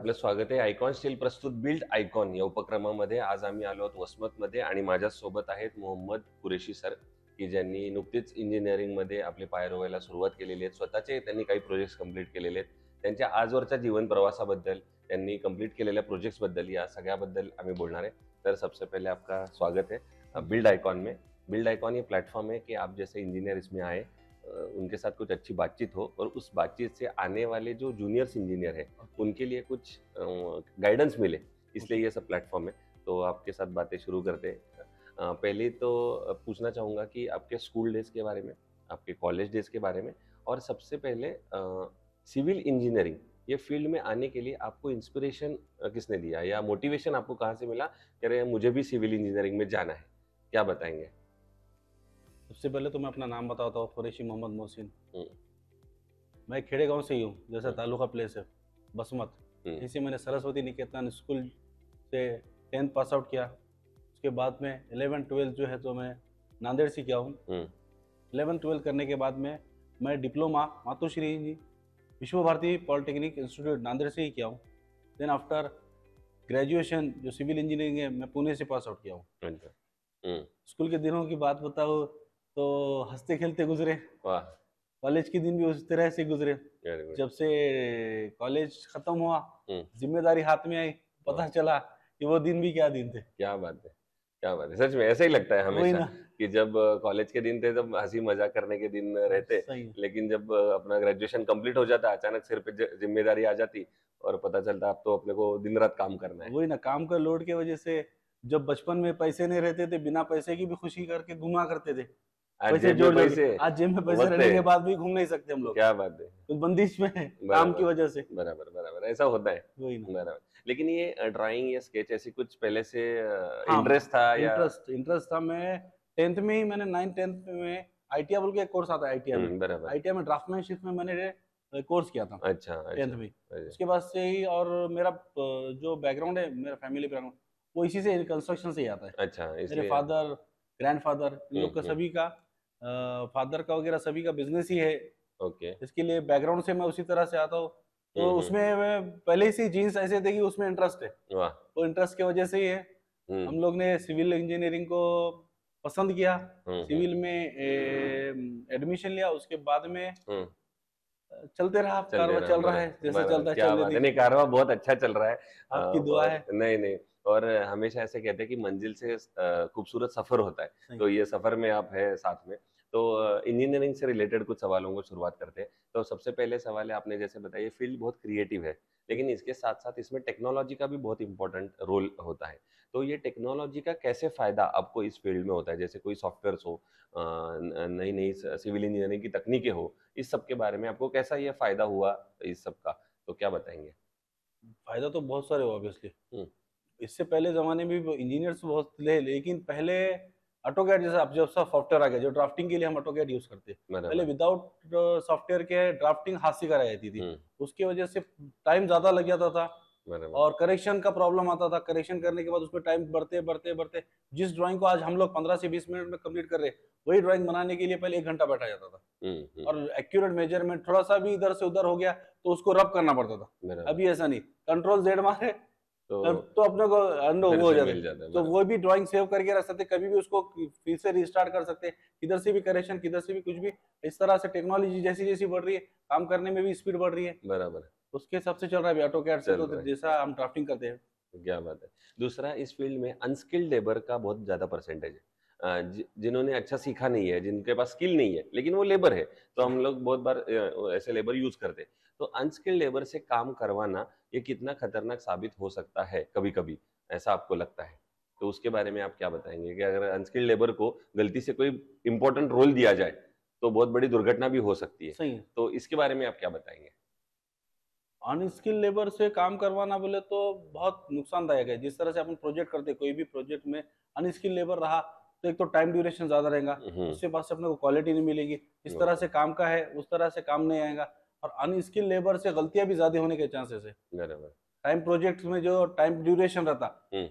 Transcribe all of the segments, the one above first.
आपलं स्वागत आहे. आयकॉन स्टील प्रस्तुत बिल्ड आयकॉन या उपक्रमामध्ये आज आम्ही आलो आहोत वसमतमध्ये आणि माझ्यासोबत आहेत मोहम्मद कुरेशी सर, की ज्यांनी नुकतीच इंजिनिअरिंगमध्ये आपले पाय रोवायला सुरुवात केलेली आहे. स्वतःचे त्यांनी काही प्रोजेक्ट्स कंप्लीट केलेले आहेत. त्यांच्या आजवरच्या जीवन प्रवासाबद्दल, त्यांनी कंप्लीट केलेल्या प्रोजेक्ट्सबद्दल, या सगळ्याबद्दल आम्ही बोलणार आहे. तर सबसे पहले आपका स्वागत है बिल्ड आइकॉन में। बिल्ड आइकॉन ये प्लेटफॉर्म है कि आप जैसे इंजीनियर इसमें आए, उनके साथ कुछ अच्छी बातचीत हो और उस बातचीत से आने वाले जो जूनियर्स इंजीनियर है उनके लिए कुछ गाइडेंस मिले, इसलिए ये सब प्लेटफॉर्म है। तो आपके साथ बातें शुरू करते हैं। पहले तो पूछना चाहूँगा कि आपके स्कूल डेज के बारे में, आपके कॉलेज डेज के बारे में, और सबसे पहले सिविल इंजीनियरिंग ये फील्ड में आने के लिए आपको इंस्पिरेशन किसने दिया या मोटिवेशन आपको कहाँ से मिला कि अरे मुझे भी सिविल इंजीनियरिंग में जाना है? क्या बताएंगे? सबसे पहले तो मैं अपना नाम बताता हूँ, कुरैशी मोहम्मद मोहसिन। हम्म, मैं खेड़े गांव से ही हूँ, जैसा हम्म, तालुका प्लेस है बसमत। हम्म, इसी मैंने सरस्वती निकेतन स्कूल से 10th पास आउट किया। उसके बाद में 11th 12th जो है तो मैं नांदेड़ से किया हूँ। हम्म, 11th 12th करने के बाद में मैं डिप्लोमा मातोश्री जी विश्व भारती पॉलिटेक्निक इंस्टीट्यूट नांदेड़ से ही किया हूँ। देन आफ्टर ग्रेजुएशन जो सिविल इंजीनियरिंग है मैं पुणे से पास आउट किया हूँ। अच्छा, हम्म, स्कूल के दिनों की बात बताओ तो हंसते खेलते गुजरे। वाह, कॉलेज के दिन भी उस तरह से गुजरे। Very good. जब से कॉलेज खत्म हुआ, हम्म, जिम्मेदारी हाथ में आई, पता चला कि वो दिन भी क्या दिन थे। क्या बात है, क्या बात है। सच में ऐसा ही लगता है वही हमेशा ना। कि जब कॉलेज के दिन थे तब हंसी मजाक करने के दिन रहते, सही है। लेकिन जब अपना ग्रेजुएशन कंप्लीट हो जाता अचानक सिर पे जिम्मेदारी आ जाती और पता चलता अब तो अपने को दिन रात काम करना है। वही ना, काम का लोड के वजह से जब बचपन में पैसे नहीं रहते थे, बिना पैसे की भी खुशी करके घुमा करते थे। आज पैसे जेब में जोड़ जोड़ के। पैसे, आज जेब में पैसे वक्त रहने है। के बाद भी घूम नहीं सकते हम लोग, क्या बात है। कुछ बंदिश में है काम की बराबर, वजह से। बराबर, बराबर, ऐसा होता है। वही ना। बराबर। लेकिन ये ड्राइंग या स्केच ऐसी कुछ पहले से हाँ, इंटरेस्ट था या? इंटरेस्ट था। मैं 10th में ही, मैंने 9th 10th में ITI बोल के एक कोर्स आता है ITI में। बराबर। ITI में ड्राफ्टमैनशिप में मैंने कोर्स किया था अच्छा, 10th अच्छा, में। अच्छा। उसके बाद से ही, और मेरा जो बैकग्राउंड है, मेरा फैमिली बैकग्राउंड वो इसी से, कंस्ट्रक्शन से ही आता है। अच्छा, मेरे इसलिए। फादर, ग्रैंडफादर, इन लोग का हम्म, सभी का, फादर का वगैरह सभी का बिजनेस ही है। ओके। इसके लिए बैकग्राउंड से मैं उसी तरह से आता हूँ। तो हम्म, उसमें मैं पहले से जीन्स ऐसे थे कि उसमें इंटरेस्ट है। वाह। तो इंटरेस्ट की वजह से ही है। हम्म, हम लोग ने सिविल इंजीनियरिंग को पसंद किया। हम्म, सिविल में एडमिशन लिया। उसके बाद में हम्म, चलते रहा, चलते कारवा रहा, चल रहा है, बराबर, जैसे बराबर, चलता है क्या चलने बात है। नहीं, दीजिए। कारवां बहुत अच्छा चल रहा है। आपकी दुआ है। और नहीं नहीं, और हमेशा ऐसे कहते हैं कि मंजिल से खूबसूरत सफर होता है। सही। तो ये सफर में आप है साथ में। तो इंजीनियरिंग से रिलेटेड कुछ सवालों को शुरुआत करते हैं। तो सबसे पहले सवाल है, आपने जैसे बताया ये फील्ड बहुत क्रिएटिव है, लेकिन इसके साथ साथ इसमें टेक्नोलॉजी का भी बहुत इंपॉर्टेंट रोल होता है। तो ये टेक्नोलॉजी का कैसे फायदा आपको इस फील्ड में होता है? जैसे कोई सॉफ्टवेयर हो, नई नई सिविल इंजीनियरिंग की तकनीकें हो, इस सब के बारे में आपको कैसा ये फायदा हुआ इस सब का, तो क्या बताएंगे? फायदा तो बहुत सारे हुआ ऑब्वियसली। हम्म, इससे पहले जमाने में भी इंजीनियर्स बहुत थे, लेकिन पहले ऑटोकैड जैसा, अब जब सब सॉफ्टवेयर आ गया, जो ड्राफ्टिंग के लिए हम ऑटोकैड यूज करते हैं। पहले बराबर। विदाउट सॉफ्टवेयर के ड्राफ्टिंग हाथ से कराई जाती थी। हम्म, उसकी वजह से टाइम ज्यादा लग जाता था बराबर। और करेक्शन का प्रॉब्लम आता था। करेक्शन करने के बाद उसमें टाइम बढ़ते बढ़ते बढ़ते, जिस ड्राइंग को आज हम लोग 15 से 20 मिनट में कंप्लीट कर रहे हैं, वही ड्राइंग बनाने के लिए पहले 1 घंटा बैठा जाता था। हम्म, और एक्यूरेट मेजरमेंट थोड़ा सा भी इधर से उधर हो गया तो उसको रब करना पड़ता था। बराबर। अभी ऐसा नहीं, कंट्रोल जेड मारे तो तो अपने को अंडो फिर वो हो से जाते। मिल जाता है, तो बराबर। वो भी ड्राइंग सेव करके रख सकते, कभी भी उसको फिर से रिस्टार्ट कर सकते, किधर से भी करेक्शन, किधर से भी कुछ भी। इस तरह से टेक्नोलॉजी जैसी जैसी बढ़ रही है, काम करने में भी स्पीड बढ़ रही है। बराबर, उसके हिसाब से चल रहा है अभी ऑटोकैड से, चल तो रहा है। जैसा हम ड्राफ्टिंग करते हैं। क्या बात है। दूसरा, इस फील्ड में अनस्किल्ड लेबर का बहुत ज्यादा परसेंटेज है। जिन्होंने अच्छा सीखा नहीं है, जिनके पास स्किल नहीं है, लेकिन वो लेबर है, तो हम लोग बहुत बार ऐसे लेबर यूज करते हैं। तो अनस्किल्ड लेबर से काम करवाना ये कितना खतरनाक साबित हो सकता है कभी कभी, ऐसा आपको लगता है? तो उसके बारे में आप क्या बताएंगे कि अगर अनस्किल्ड लेबर को गलती से कोई इंपॉर्टेंट रोल दिया जाए तो बहुत बड़ी दुर्घटना भी हो सकती है। सही है। तो इसके बारे में आप क्या बताएंगे? अनस्किल लेबर से काम करवाना बोले तो बहुत नुकसानदायक है। जिस तरह से अपन प्रोजेक्ट करते हैं, कोई भी प्रोजेक्ट में अनस्किल लेबर रहा तो एक तो टाइम ड्यूरेशन ज्यादा रहेगा, उसके बाद से अपने को क्वालिटी नहीं मिलेगी। इस तरह से काम का है, उस तरह से काम नहीं आएगा। और अनस्किल लेबर से गलतियां भी ज्यादा होने के चांसेस है। बराबर। टाइम प्रोजेक्ट में जो टाइम ड्यूरेशन रहता,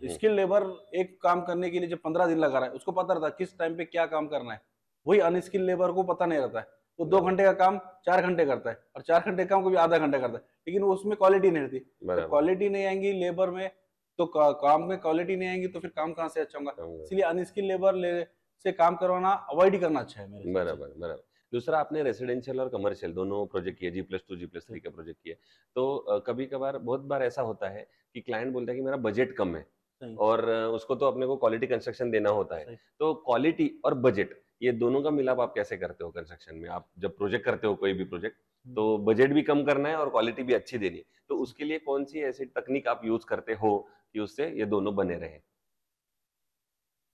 स्किल लेबर एक काम करने के लिए जो 15 दिन लगा रहा है, उसको पता रहता किस टाइम पे क्या काम करना है। वही अनस्किल लेबर को पता नहीं रहता है। वो 2 घंटे का काम 4 घंटे करता है, और 4 घंटे काम को भी आधा घंटा करता है, लेकिन वो उसमें क्वालिटी नहीं रहती। तो बराबर क्वालिटी नहीं आएंगी लेबर में, तो काम में क्वालिटी नहीं आएंगी, तो फिर काम कहाँ से अच्छा होगा। समझा। इसलिए अनस्किल लेबर से काम करवाना अवॉइड ही करना अच्छा है मेरे हिसाब से। बराबर बराबर। दूसरा, आपने रेसिडेंशियल और कमर्शियल दोनों प्रोजेक्ट किए, G+2 G+3 के प्रोजेक्ट किए, तो कभी कभार बहुत बार ऐसा होता है कि क्लाइंट बोलता है कि मेरा बजट कम है सही और उसको तो अपने को क्वालिटी कंस्ट्रक्शन देना होता है। सही। तो क्वालिटी और बजट, ये दोनों का मिलाप आप कैसे करते हो कंस्ट्रक्शन में? आप जब प्रोजेक्ट करते हो कोई भी प्रोजेक्ट, तो बजट भी कम करना है और क्वालिटी भी अच्छी देनी है, तो उसके लिए कौन सी ऐसी तकनीक आप यूज करते हो कि उससे ये दोनों बने रहे?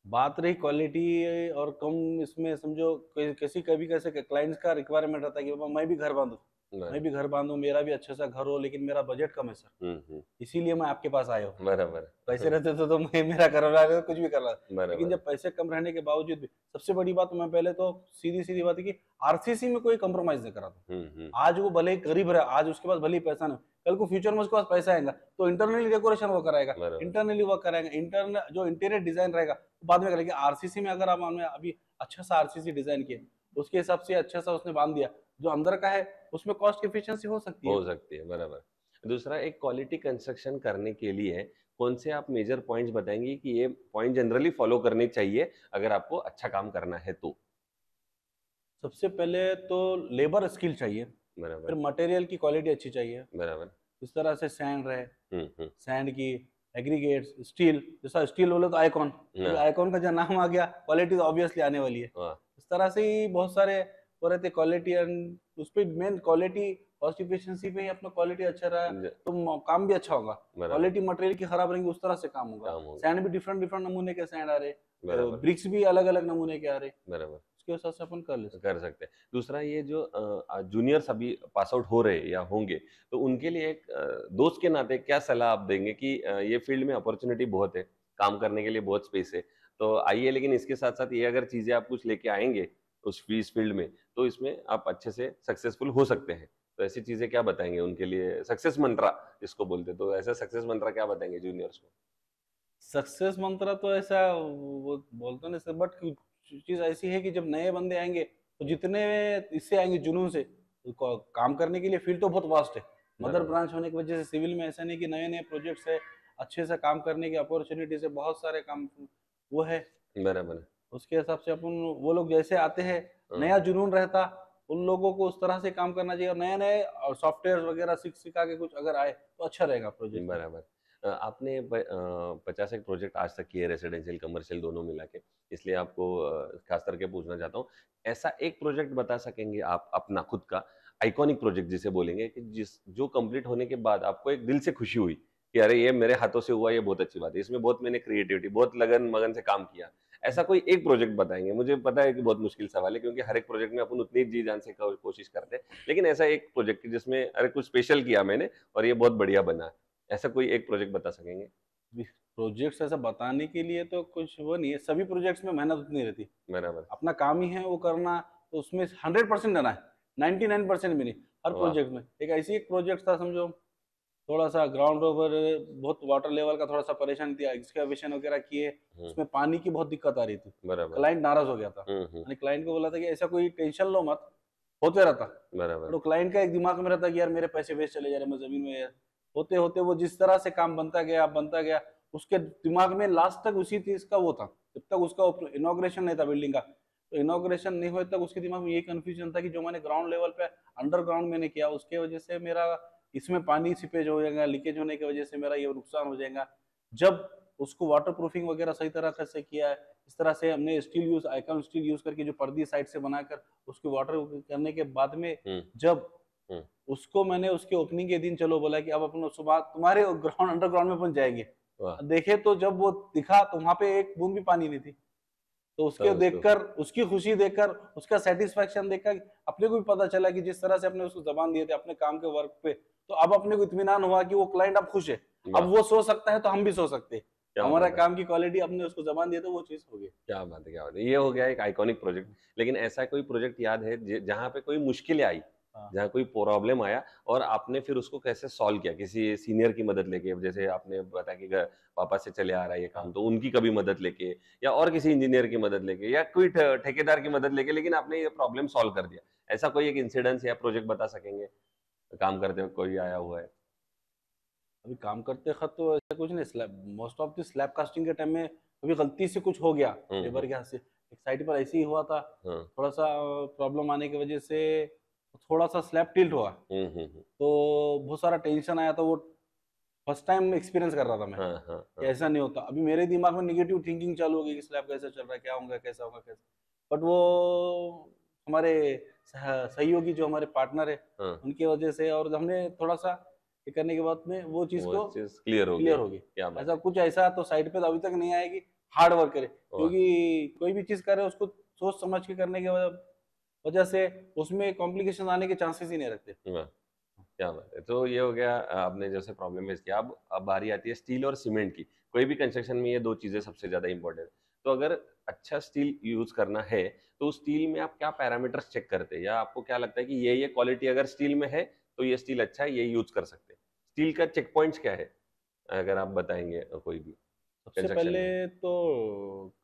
बात रही क्वालिटी और कम, इसमें समझो किसी कभी कैसे क्लाइंट्स का रिक्वायरमेंट रहता है कि बाबा मैं भी घर बांधूं, मैं भी घर बांधूं, मेरा भी अच्छा सा घर हो, लेकिन मेरा बजट कम है सर, हम्म। इसीलिए मैं आपके पास आया हूँ। बराबर। पैसे रहते तो मैं मेरा कर रहा था, कुछ भी कर रहा था। लेकिन बराबर। जब पैसे कम रहने के बावजूद भी, सबसे बड़ी बात मैं पहले तो सीधी सीधी बात है कि आरसीसी में कोई कंप्रोमाइज नहीं करा था। हम्म। आज वो भले ही गरीब रहा, आज उसके पास भले ही पैसा नहीं, कल को फ्यूचर में उसके पास पैसा आएगा तो इंटरनली डेकोरेशन वो कराएगा, बराबर। इंटरनली वर्क कराएगा, इंटरनल जो इंटीरियर डिजाइन रहेगा वो बाद में करेगा। आरसीसी में अगर आप हमने अभी अच्छा सा आरसीसी डिजाइन किया, उसके हिसाब से अच्छा सा उसने बांध दिया, जो अंदर का है उसमें कॉस्ट एफिशिएंसी हो सकती है। हो सकती है, बराबर। दूसरा, एक क्वालिटी कंस्ट्रक्शन करने के लिए कौन से आप मेजर पॉइंट्स बताएंगे कि ये पॉइंट जनरली फॉलो करने चाहिए अगर आपको अच्छा काम करना है तो? सबसे पहले तो लेबर स्किल चाहिए, फिर बराबर। मटेरियल की क्वालिटी अच्छी चाहिए, बराबर। इस तरह से सैंड रहे, हम्म। सैंड की एग्रीगेट्स, स्टील, जैसा स्टील बोले तो आइकॉन, हाँ। आइकॉन का जब नाम आ गया क्वालिटी तो ऑब्वियसली आने वाली है। वाह। इस तरह से ही बहुत सारे हो रहे थे क्वालिटी, एंड उस पर मेन क्वालिटी, कॉस्ट इफिशिएंसी पे ही अपना क्वालिटी अच्छा रहा तो काम भी अच्छा होगा। बराबर। क्वालिटी मटेरियल की खराब रहेंगी, उस तरह से काम होगा। काम होगा। सैंड भी डिफरेंट डिफरेंट नमूने के सैंड आ रहे, बराबर। ब्रिक्स भी अलग अलग नमूने के आ रहे, बराबर। उसके हिसाब से अपन कर ले सकते कर सकते हैं। दूसरा, ये जो जूनियर्स अभी पास आउट हो रहे या होंगे, तो उनके लिए एक दोस्त के नाते क्या सलाह आप देंगे कि ये फील्ड में अपॉर्चुनिटी बहुत है, काम करने के लिए बहुत स्पेस है, तो आइए, लेकिन इसके साथ साथ ये अगर चीजें आप कुछ लेके आएंगे इस फील्ड में, तो इसमें आप अच्छे से सक्सेसफुल हो सकते हैं। तो ऐसी चीजें क्या बताएंगे उनके लिए, सक्सेस मंत्रा जिसको बोलते हैं, तो ऐसा सक्सेस मंत्रा क्या बताएंगे जूनियर्स को? सक्सेस मंत्र तो ऐसा वो बोलते नहीं सर, बट चीज ऐसी है कि जब नए बंदे आएंगे तो जितने इससे आएंगे जुनून से, तो काम करने के लिए फील्ड तो बहुत वास्ट है। मदर बराबर। ब्रांच होने की वजह से सिविल में ऐसा नहीं कि नए नए प्रोजेक्ट्स है, अच्छे से काम करने की अपॉर्चुनिटीज है, बहुत सारे काम वो है। बराबर। उसके हिसाब से अपन, वो लोग जैसे आते हैं, हाँ। नया जुनून रहता, उन लोगों को उस तरह से काम करना चाहिए, और नए नए सॉफ्टवेयर वगैरह सिखा के कुछ अगर आए तो अच्छा रहेगा प्रोजेक्ट। बराबर। आपने 50 एक प्रोजेक्ट आज तक किए, रेसिडेंशियल कमर्शियल दोनों मिला के, इसलिए आपको खास करके पूछना चाहता हूँ, ऐसा एक प्रोजेक्ट बता सकेंगे आप अपना खुद का आइकॉनिक प्रोजेक्ट जिसे बोलेंगे कि जो कंप्लीट होने के बाद आपको एक दिल से खुशी हुई कि अरे ये मेरे हाथों से हुआ, ये बहुत अच्छी बात है, इसमें बहुत मैंने क्रिएटिविटी, बहुत लगन मगन से काम किया, ऐसा कोई एक प्रोजेक्ट बताएंगे? मुझे पता है कि बहुत मुश्किल सवाल है, क्योंकि हर एक प्रोजेक्ट में अपन उतनी जी जान से कोशिश करते हैं, लेकिन ऐसा एक प्रोजेक्ट जिसमें अरे कुछ स्पेशल किया मैंने और ये बहुत बढ़िया बना, ऐसा कोई एक प्रोजेक्ट बता सकेंगे? प्रोजेक्ट्स ऐसा बताने के लिए तो कुछ वो नहीं है, सभी प्रोजेक्ट्स में मेहनत उतनी रहती, बराबर। अपना काम ही है वो करना, तो उसमें 100% देना है, 99% भी नहीं। हर वाह। प्रोजेक्ट में एक ऐसी एक प्रोजेक्ट था, समझो थोड़ा सा ग्राउंड ओवर, बहुत वाटर लेवल का थोड़ा सा परेशान थी, एक्सकैवेशन वगैरह किए, उसमें पानी की बहुत दिक्कत आ रही थी, बराबर। क्लाइंट नाराज हो गया था। हम्म। मैंने क्लाइंट को बोला था कि ऐसा कोई टेंशन लो मत, होते रहता। बराबर। तो क्लाइंट का एक दिमाग में रहता कि यार मेरे पैसे वेस्ट चले जा रहे, मैं जमीन में यार। होते होते वो जिस तरह से काम बनता गया, उसके दिमाग में लास्ट तक उसी चीज का वो था, जब तक उसका इनॉग्रेशन नहीं था बिल्डिंग का, तो इनॉग्रेशन नहीं हुए तक उसके दिमाग में ये कंफ्यूजन था कि जो मैंने ग्राउंड लेवल पे अंडरग्राउंड मैंने किया, उसके वजह से मेरा इसमें पानी सीपेज हो जाएगा, लीकेज होने की वजह से मेरा ये नुकसान हो जाएगा। जब उसको वाटर प्रूफिंग वगैरह सही तरह से किया है, इस तरह से हमने steel use, icon steel use करके जो पर्दी साइड से बनाकर उसके वाटर करने के बाद में, जब उसको मैंने उसके ओपनिंग के दिन चलो बोला कि अब अपन सुबह तुम्हारे ग्राउंड अंडरग्राउंड में अपन जाएंगे, देखे तो जब वो दिखा तो वहां पे एक बूंद भी पानी नहीं थी। तो उसके देखकर, उसकी खुशी देखकर, उसका सेटिस्फेक्शन देखकर अपने को भी पता चला कि जिस तरह से अपने उसको जबान दिए थे अपने काम के वर्क पे, तो अब अपने को इत्मीनान हुआ कि वो क्लाइंट अब खुश है, अब वो सो सकता है तो हम भी सो सकते हैं, हमारा काम की क्वालिटी अपने उसको जबान दिए तो वो चीज हो गई। क्या बात है, क्या बात है, ये हो गया एक आइकॉनिक प्रोजेक्ट। लेकिन ऐसा कोई प्रोजेक्ट याद है जहाँ पे कोई मुश्किलें आई हाँ। जहाँ कोई प्रॉब्लम आया और आपने फिर उसको कैसे सॉल्व किया, किसी सीनियर की मदद लेके, जैसे आपने बताया कि पापा से चले आ रहा है ये काम, हाँ। तो उनकी कभी मदद लेके या और किसी इंजीनियर की मदद लेके या कोई ठेकेदार की मदद लेके, लेकिन आपने ये प्रॉब्लम सॉल्व कर दिया। ऐसा कोई एक इंसिडेंस या प्रोजेक्ट बता सकेंगे काम करते हुए कोई आया हुआ है? अभी काम करते वक़्त तो ऐसा कुछ नहीं, slab most of the slab casting के टाइम में कभी गलती से कुछ हो गया लेबर के हाथ से। एक साइड पर ऐसे ही हुआ था, हाँ। थोड़ा-सा प्रॉब्लम आने की वजह से थोड़ा-सा स्लैब टिल्ट हुआ। हम्म। तो बहुत सारा टेंशन आया, तो वो फर्स्ट टाइम एक्सपीरियंस कर रहा था मैं, हाँ, हाँ, कि हाँ। ऐसा नहीं होता। अभी मेरे दिमाग में नेगेटिव थिंकिंग चालू हो गई कि स्लैब कैसे चल रहा है, क्या होगा, कैसा होगा, कैसा? बट वो हमारे सहयोगी जो हमारे पार्टनर है, हाँ, उनकी वजह से, और हमने थोड़ा-सा ये करने के बाद में वो चीज़ वो को चीज़ क्लियर हो गई। क्लियर हो गई। क्या बात ऐसा है! कुछ ऐसा तो साइड पे तो अभी तक नहीं आया कि हार्ड वर्क करे, वाह! क्योंकि कोई भी चीज़ कर रहे हैं उसको सोच समझ के करने की वजह से उसमें कॉम्प्लिकेशन आने के चांसेस ही नहीं रखते। वाह! क्या बात है! तो ये हो गया आपने जैसे प्रॉब्लम फेस किया। अब बारी आती है स्टील और सीमेंट की। कोई भी कंस्ट्रक्शन में ये 2 चीज़ें सबसे ज़्यादा इम्पोर्टेंट है। तो अगर अच्छा स्टील यूज़ करना है, तो उस स्टील में आप क्या पैरामीटर्स चेक करते हैं? या आपको क्या लगता है कि ये क्वालिटी अगर स्टील में है, तो ये स्टील अच्छा है, ये यूज़ कर सकते हैं? स्टील का चेक पॉइंट्स क्या है? अगर आप बताएँगे कोई भी सबसे कंस्ट्रक्शन पहले में? तो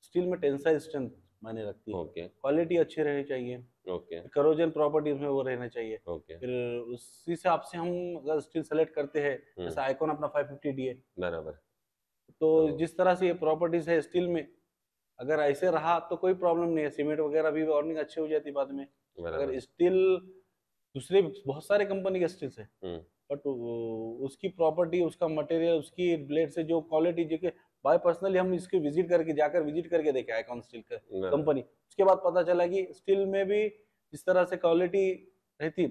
स्टील में टेंसाइल स्ट्रेंथ मायने रखती है। ओके, क्वालिटी अच्छी रहनी चाहिए, ओके, करोजन प्रॉपर्टी उसमें वो रहना चाहिए। ओके। फिर उस हिसाब से हम अगर स्टील सेलेक्ट करते हैं, हुँ, जैसे आइकॉन अपना 550 डी है, बराबर। तो तो जिस तरह से ये प्रॉपर्टीज़ है स्टील में, अगर ऐसे रहा तो कोई प्रॉब्लम नहीं है, सीमेंट वगैरह भी अर्निंग अच्छी हो जाती है बाद में। बराबर। अगर स्टील दूसरे बहुत सारे कंपनी के स्टील्स है, हुँ, बट उसकी प्रॉपर्टी, उसका मटेरियल, उसकी ब्लेड से जो क्वालिटी, जो कि बाय पर्सनली हम इसकी जाकर विजिट करके देखे आइकॉन स्टील का बराबर। कंपनी। उसके बाद पता चला कि स्टील में भी इस तरह से क्वालिटी रहती।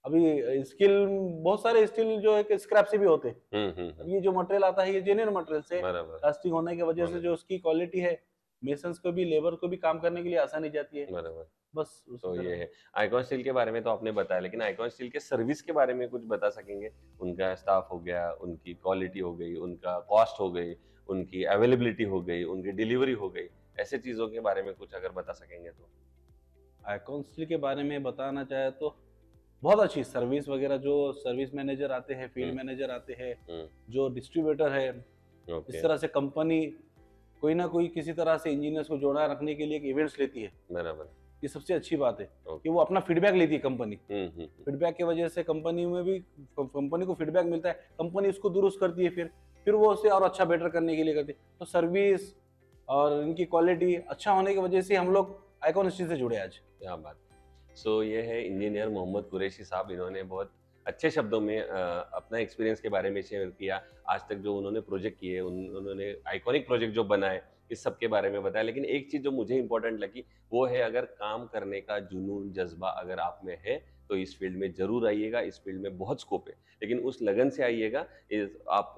अभी स्किल बहुत सारे स्टील जो है कि स्क्रैप से भी होते हैं। हुँ, हुँ, अब हुँ। ये जो मटेरियल आता है ये जेन्युइन मटेरियल से बराबर, कास्टिंग होने की वजह से होने जो उसकी क्वालिटी है, मेसन्स को भी, लेबर को भी काम करने के लिए आसानी जाती है। बराबर। बस उसी तो ये तरह है। से। आइकॉन स्टील के बारे में तो आपने बताया, लेकिन आइकॉन स्टील के सर्विस के बारे में कुछ बता सकेंगे? उनका स्टाफ हो गया, उनकी क्वालिटी हो गई, उनका कॉस्ट हो गई, उनकी अवेलेबिलिटी हो गई, उनकी डिलीवरी हो गई, ऐसे चीज़ों के बारे में कुछ अगर बता सकेंगे तो? आइकॉन स्टील के बारे में बताना चाहे तो बहुत अच्छी सर्विस वगैरह, जो सर्विस मैनेजर आते हैं, हुँ, फील्ड मैनेजर आते हैं, हुँ, जो डिस्ट्रीब्यूटर है, ओके, इस तरह से कंपनी कोई ना कोई किसी तरह से इंजीनियर्स को जोड़ा रखने के लिए एक इवेंट्स लेती है। बराबर, ये सबसे अच्छी बात है कि ओके। वो अपना फीडबैक लेती है कंपनी। हुँ, हुँ, हुँ, फीडबैक की वजह से कंपनी में भी कंपनी को फीडबैक मिलता है, कंपनी उसको दुरुस्त करती है, फिर वो उसे और अच्छा बेटर करने के लिए करती है। तो सर्विस और इनकी क्वालिटी अच्छा होने की वजह से हम लोग आइकॉन स्टील से जुड़े आज। क्या बात है। सो ये है इंजीनियर मोहम्मद कुरैशी साहब, इन्होंने बहुत अच्छे शब्दों में अपना एक्सपीरियंस के बारे में शेयर किया। आज तक जो उन्होंने प्रोजेक्ट किए, उन्होंने आइकॉनिक प्रोजेक्ट जो बनाए, इस सब के बारे में बताया। लेकिन एक चीज़ जो मुझे इम्पोर्टेंट लगी, वो है अगर काम करने का जुनून, जज़्बा अगर आप में है, तो इस फील्ड में ज़रूर आइएगा, इस फील्ड में बहुत स्कोप है। लेकिन उस लगन से आइएगा, आप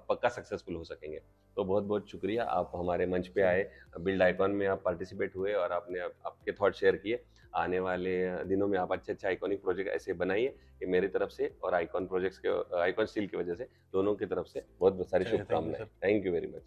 पक्का सक्सेसफुल हो सकेंगे। तो बहुत-बहुत शुक्रिया, आप हमारे मंच पे आए, बिल्ड आइकॉन में आप पार्टिसिपेट हुए और आपने आपके थॉट शेयर किए। आने वाले दिनों में आप अच्छे-अच्छे आइकॉनिक प्रोजेक्ट ऐसे बनाइए। ये मेरी तरफ से और आइकॉन प्रोजेक्ट्स के आइकॉन स्टील की वजह से दोनों की तरफ से बहुत-बहुत सारी चलिए, थैंक यू शुभकामनाएँ। Sir. Thank you very much.